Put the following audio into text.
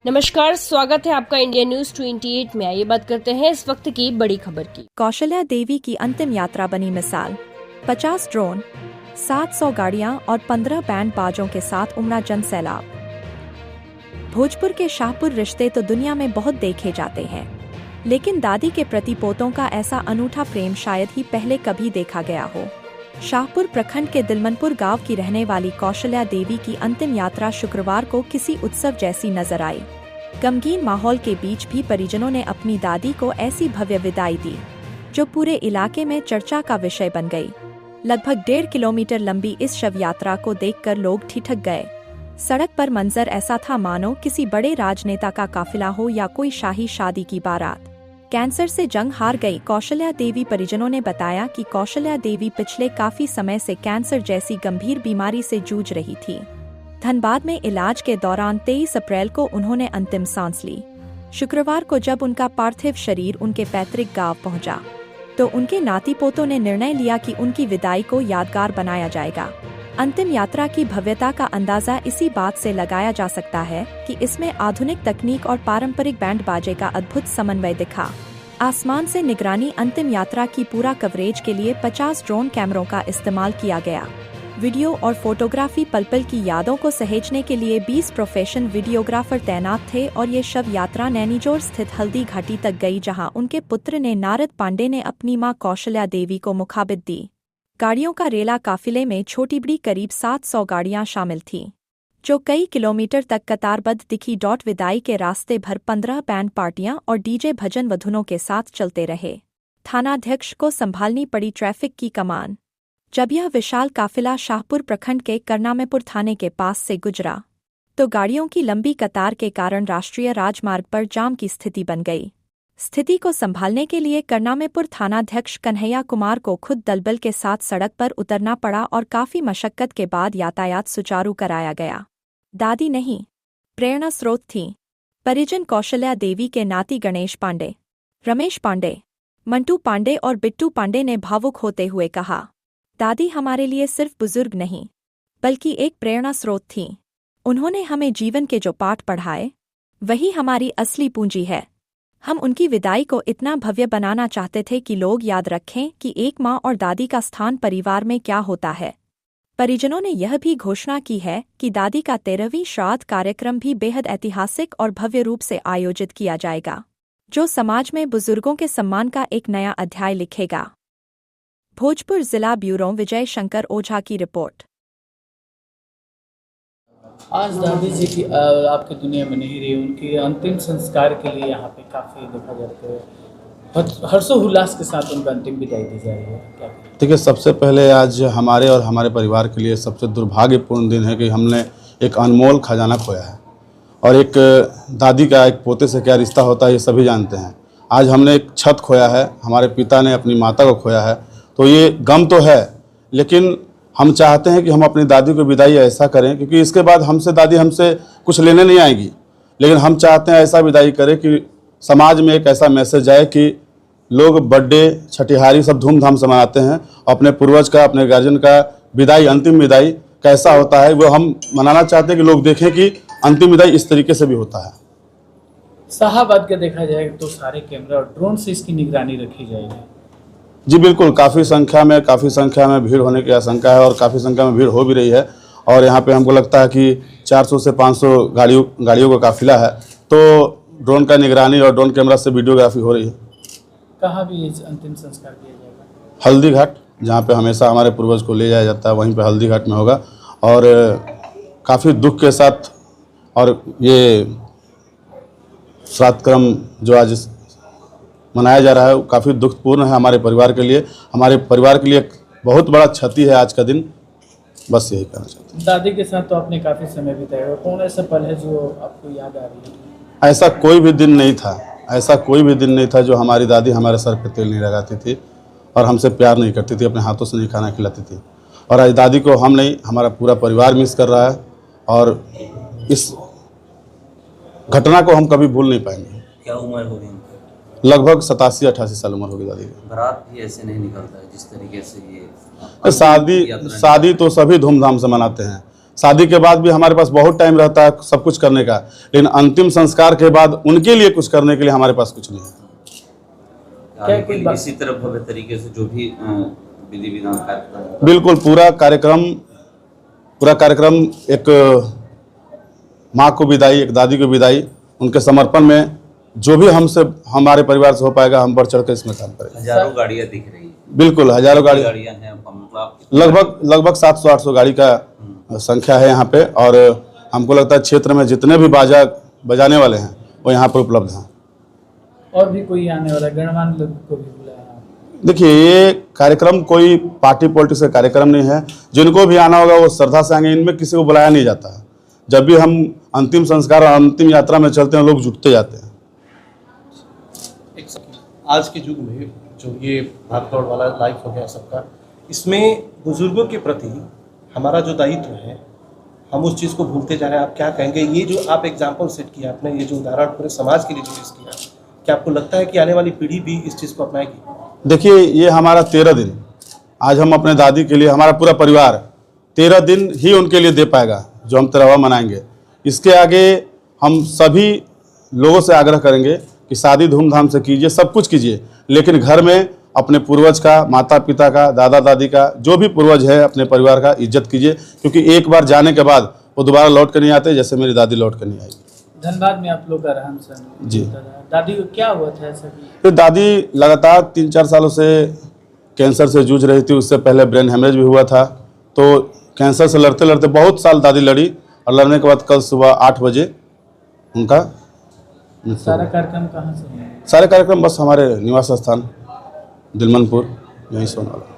नमस्कार, स्वागत है आपका इंडिया न्यूज 28 में। आइए बात करते हैं इस वक्त की बड़ी खबर की। कौशल्या देवी की अंतिम यात्रा बनी मिसाल। 50 ड्रोन, 700 गाड़ियां और 15 बैंड बाजों के साथ उमड़ा जन सैलाब। भोजपुर के शाहपुर रिश्ते तो दुनिया में बहुत देखे जाते हैं, लेकिन दादी के प्रति पोतों का ऐसा अनूठा प्रेम शायद ही पहले कभी देखा गया हो। शाहपुर प्रखंड के दिलमनपुर गांव की रहने वाली कौशल्या देवी की अंतिम यात्रा शुक्रवार को किसी उत्सव जैसी नजर आई। गमगीन माहौल के बीच भी परिजनों ने अपनी दादी को ऐसी भव्य विदाई दी, जो पूरे इलाके में चर्चा का विषय बन गई। लगभग 1.5 किलोमीटर लंबी इस शव यात्रा को देखकर लोग ठिठक गए। सड़क पर मंजर ऐसा था मानो किसी बड़े राजनेता का काफिला हो या कोई शाही शादी की बारात। कैंसर से जंग हार गई कौशल्या देवी परिजनों ने बताया कि कौशल्या देवी पिछले काफी समय से कैंसर जैसी गंभीर बीमारी से जूझ रही थी। धनबाद में इलाज के दौरान 23 अप्रैल को उन्होंने अंतिम सांस ली। शुक्रवार को जब उनका पार्थिव शरीर उनके पैतृक गांव पहुंचा, तो उनके नाती पोतों ने निर्णय लिया कि उनकी विदाई को यादगार बनाया जाएगा। अंतिम यात्रा की भव्यता का अंदाजा इसी बात से लगाया जा सकता है कि इसमें आधुनिक तकनीक और पारंपरिक बैंड बाजे का अद्भुत समन्वय दिखा। आसमान से निगरानी अंतिम यात्रा की पूरा कवरेज के लिए 50 ड्रोन कैमरों का इस्तेमाल किया गया। वीडियो और फोटोग्राफी पल पल की यादों को सहेजने के लिए 20 प्रोफेशनल वीडियोग्राफर तैनात थे और ये शव यात्रा नैनीजोर स्थित हल्दी घाटी तक गई, जहां उनके पुत्र ने नारद पांडे ने अपनी मां कौशल्या देवी को मुखाबित दी। गाड़ियों का रेला काफिले में छोटी बड़ी करीब 700 गाड़ियां शामिल थीं, जो कई किलोमीटर तक कतारबद्ध दिखी। विदाई के रास्ते भर 15 बैंड पार्टियां और डीजे भजन व धुनों के साथ चलते रहे। थानाध्यक्ष को संभालनी पड़ी ट्रैफिक की कमान। जब यह विशाल काफिला शाहपुर प्रखंड के करनामेपुर थाने के पास से गुजरा, तो गाड़ियों की लंबी कतार के कारण राष्ट्रीय राजमार्ग पर जाम की स्थिति बन गई। स्थिति को संभालने के लिए करनामेपुर थानाध्यक्ष कन्हैया कुमार को खुद दलबल के साथ सड़क पर उतरना पड़ा और काफी मशक्कत के बाद यातायात सुचारू कराया गया। दादी नहीं, प्रेरणा स्रोत थीं। परिजन कौशल्या देवी के नाती गणेश पांडे, रमेश पांडे, मंटू पांडे और बिट्टू पांडे ने भावुक होते हुए कहा, दादी हमारे लिए सिर्फ बुजुर्ग नहीं, बल्कि एक प्रेरणा स्रोत थीं। उन्होंने हमें जीवन के जो पाठ पढ़ाए, वही हमारी असली पूंजी है। हम उनकी विदाई को इतना भव्य बनाना चाहते थे कि लोग याद रखें कि एक माँ और दादी का स्थान परिवार में क्या होता है। परिजनों ने यह भी घोषणा की है कि दादी का 13वीं श्राद्ध कार्यक्रम भी बेहद ऐतिहासिक और भव्य रूप से आयोजित किया जाएगा, जो समाज में बुजुर्गों के सम्मान का एक नया अध्याय लिखेगा। भोजपुर जिला ब्यूरो विजय शंकर ओझा की रिपोर्ट। आज दादी जी की आपकी दुनिया में नहीं रही, उनके अंतिम संस्कार के लिए यहाँ पे काफ़ी देखा जाता है हर्षोल्लास के साथ उनका अंतिम विदाई दी जा रही है। क्या देखिए, सबसे पहले आज हमारे और हमारे परिवार के लिए सबसे दुर्भाग्यपूर्ण दिन है कि हमने एक अनमोल खजाना खोया है। और एक दादी का एक पोते से क्या रिश्ता होता है ये सभी जानते हैं। आज हमने एक छत खोया है, हमारे पिता ने अपनी माता को खोया है, तो ये गम तो है, लेकिन हम चाहते हैं कि हम अपनी दादी को विदाई ऐसा करें, क्योंकि इसके बाद दादी हमसे कुछ लेने नहीं आएगी, लेकिन हम चाहते हैं ऐसा विदाई करें कि समाज में एक ऐसा मैसेज आए कि लोग बर्थडे, छठिहारी सब धूमधाम से मनाते हैं। अपने पूर्वज का, अपने गार्जियन का विदाई, अंतिम विदाई कैसा होता है वो हम मनाना चाहते हैं कि लोग देखें कि अंतिम विदाई इस तरीके से भी होता है। शाहाबाद का देखा जाए तो सारे कैमरा और ड्रोन से इसकी निगरानी रखी जाएगी। जी बिल्कुल, काफ़ी संख्या में भीड़ होने की आशंका है और काफ़ी संख्या में भीड़ हो भी रही है। और यहाँ पे हमको लगता है कि 400 से 500 गाड़ियों का काफिला है, तो ड्रोन का निगरानी और ड्रोन कैमरा से वीडियोग्राफी हो रही है। कहाँ भी अंतिम संस्कार किया जाएगा? हल्दी घाट, जहाँ पे हमेशा हमारे पूर्वज को ले जाया जाता है, वहीं पे हल्दी घाट में होगा। और काफ़ी दुख के साथ और ये श्राद्ध क्रम जो आज मनाया जा रहा है काफ़ी दुखपूर्ण है हमारे परिवार के लिए। हमारे परिवार के लिए एक बहुत बड़ा क्षति है आज का दिन। बस यही कहना चाहते हैं। दादी के साथ तो आपने काफ़ी समय बिताया, कौन ऐसा पल है जो आपको याद आ रही है? ऐसा कोई भी दिन नहीं था जो हमारी दादी हमारे सर पे तेल नहीं लगाती थी और हमसे प्यार नहीं करती थी, अपने हाथों से नहीं खाना खिलाती थी। और आज दादी को हम नहीं, हमारा पूरा परिवार मिस कर रहा है और इस घटना को हम कभी भूल नहीं पाएंगे। क्या उम्र हो गई? लगभग 87-88 साल उम्र होगी दादी की। बारात भी ऐसे नहीं निकलता है जिस तरीके से ये शादी तो सभी धूमधाम से मनाते हैं, शादी के बाद भी हमारे पास बहुत टाइम रहता है सब कुछ करने का, लेकिन अंतिम संस्कार के बाद उनके लिए कुछ करने के लिए हमारे पास कुछ नहीं है। इसी तरह भव्य तरीके से जो भी विधि विधान कार्यक्रम, बिल्कुल पूरा कार्यक्रम एक माँ को विदाई, एक दादी को विदाई, उनके समर्पण में जो भी हमसे हमारे परिवार से हो पाएगा हम बढ़ चढ़ कर इसमें काम करेंगे। हजारों गाड़ियां दिख रही है। बिल्कुल हजारों गाड़ियां हैं, लगभग 700-800 गाड़ी का संख्या है यहाँ पे, और हमको लगता है क्षेत्र में जितने भी बाजा बजाने वाले हैं वो यहाँ पर उपलब्ध हैं। और भी कोई आने वाला है, गणमान्य लोग को भी बुलाया? देखिए ये कार्यक्रम कोई पार्टी पॉलिटिक्स का कार्यक्रम नहीं है, जिनको भी आना होगा वो श्रद्धा से आएंगे, इनमें किसी को बुलाया नहीं जाता है। जब भी हम अंतिम संस्कार और अंतिम यात्रा में चलते हैं लोग जुटते जाते हैं। आज के युग में जो ये भागदौड़ वाला लाइफ हो गया सबका, इसमें बुजुर्गों के प्रति हमारा जो दायित्व है हम उस चीज़ को भूलते जा रहे हैं। आप क्या कहेंगे, ये जो आप एग्जाम्पल सेट किया आपने, ये जो उदाहरण पूरे समाज के लिए जो पेश किया, क्या आपको लगता है कि आने वाली पीढ़ी भी इस चीज़ को अपनाएगी? देखिए ये हमारा 13 दिन, आज हम अपने दादी के लिए, हमारा पूरा परिवार 13 दिन ही उनके लिए दे पाएगा जो हम तेरहवां मनाएंगे। इसके आगे हम सभी लोगों से आग्रह करेंगे कि शादी धूमधाम से कीजिए, सब कुछ कीजिए, लेकिन घर में अपने पूर्वज का, माता पिता का, दादा दादी का, जो भी पूर्वज है अपने परिवार का इज्जत कीजिए, क्योंकि एक बार जाने के बाद वो दोबारा लौट कर नहीं आते, जैसे मेरी दादी लौट कर नहीं आई। धनबाद में आप लोग का रहन सहन जी। दादी को क्या हुआ था ऐसा? तो दादी लगातार 3-4 सालों से कैंसर से जूझ रही थी, उससे पहले ब्रेन हेमरेज भी हुआ था, तो कैंसर से लड़ते लड़ते बहुत साल दादी लड़ी, और लड़ने के बाद कल सुबह 8 बजे उनका सारा कार्यक्रम कहाँ से हुआ? सारे कार्यक्रम बस हमारे निवास स्थान दिलमनपुर यहीं से होने वाला।